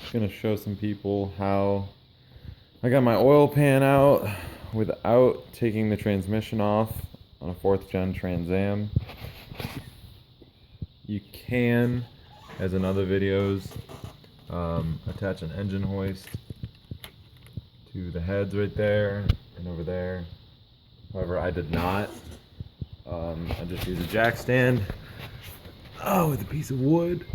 just gonna show some people how I got my oil pan out without taking the transmission off on a 4th gen Trans Am. You can, as in other videos, attach an engine hoist to the heads right there and over there. However, I did not. I just used a jack stand with a piece of wood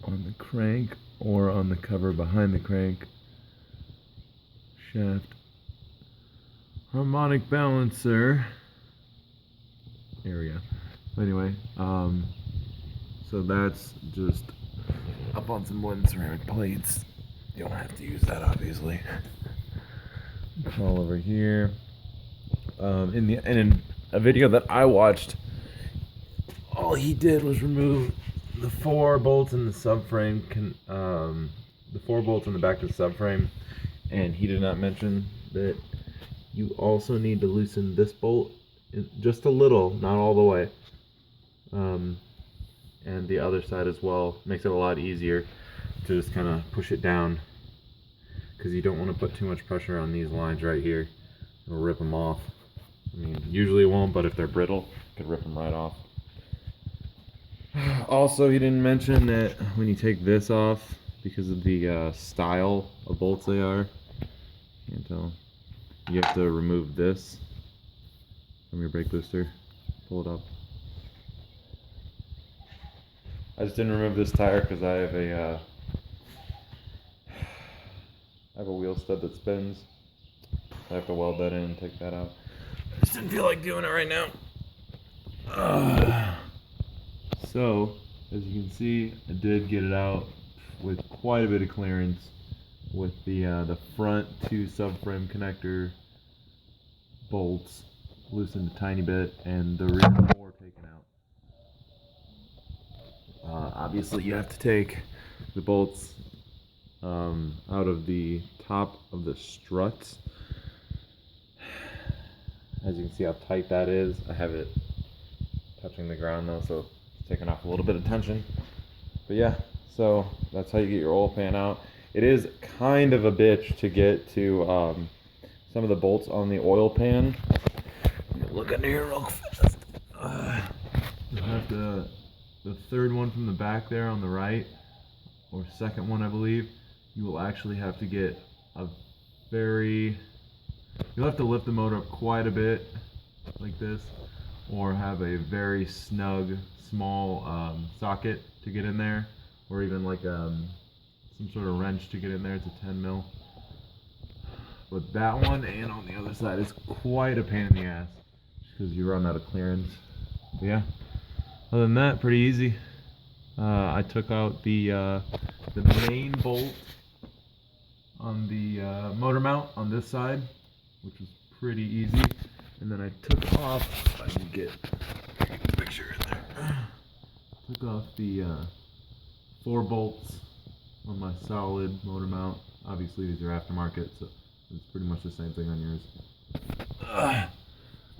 on the crank or on the cover behind the crank shaft. Harmonic balancer. There we go. Anyway, so that's just up on some wooden ceramic plates. You don't have to use that, obviously. Crawl over here. In a video that I watched, all he did was remove the 4 bolts in the subframe, the 4 bolts in the back of the subframe, and he did not mention that you also need to loosen this bolt just a little, not all the way, and the other side as well. Makes it a lot easier to just kind of push it down, because you don't want to put too much pressure on these lines right here. It'll rip them off. I mean, usually it won't, but if they're brittle, it could rip them right off. Also, he didn't mention that when you take this off, because of the style of bolts they are, can't tell, you have to remove this from your brake booster. Pull it up. I just didn't remove this tire because I have a wheel stud that spins. I have to weld that in and take that out. I just didn't feel like doing it right now. So, as you can see, I did get it out with quite a bit of clearance with the front 2 subframe connector bolts loosened a tiny bit and the rear 4 taken out. Obviously, you have to take the bolts out of the top of the struts. As you can see how tight that is. I have it touching the ground though, so it's taking off a little bit of tension. But yeah, so that's how you get your oil pan out. It is kind of a bitch to get to some of the bolts on the oil pan. Look under here real fast. You have the 3rd one from the back there on the right, or 2nd one I believe. You will actually have to get you'll have to lift the motor up quite a bit, like this, or have a very snug, small socket to get in there, or even like some sort of wrench to get in there. It's a 10 mil. But that one and on the other side is quite a pain in the ass, because you run out of clearance. But yeah, other than that, pretty easy. I took out the main bolt on the motor mount on this side, which was pretty easy, and then I took off, if I can get the picture in there, took off the 4 bolts on my solid motor mount. Obviously these are aftermarket, so it's pretty much the same thing on yours.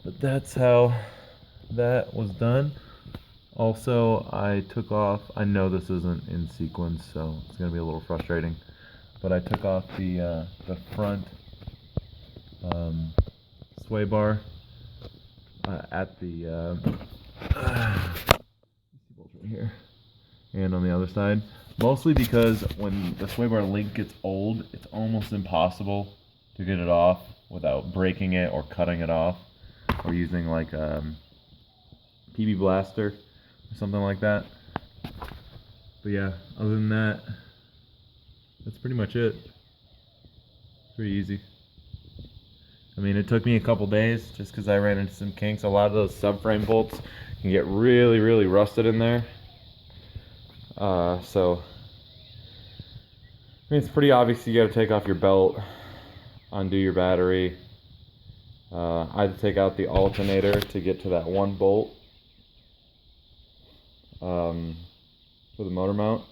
But that's how that was done. Also, I took off, I know this isn't in sequence, so it's going to be a little frustrating, but I took off the front sway bar at the bolts right here and on the other side, mostly because when the sway bar link gets old, it's almost impossible to get it off without breaking it or cutting it off, or using like a PB blaster or something like that. But yeah, other than that, that's pretty much it. Pretty easy. I mean, it took me a couple days just because I ran into some kinks. A lot of those subframe bolts can get really, really rusted in there. So, I mean, it's pretty obvious you got to take off your belt, undo your battery. I had to take out the alternator to get to that 1 bolt for the motor mount.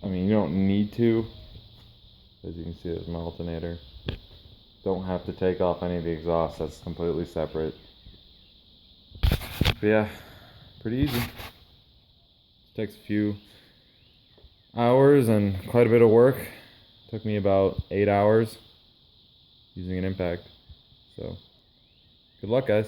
I mean, you don't need to. As you can see, there's my alternator. Don't have to take off any of the exhaust, that's completely separate. But yeah, pretty easy. Takes a hours and quite a bit of work. Took me about 8 hours using an impact. So good luck, guys.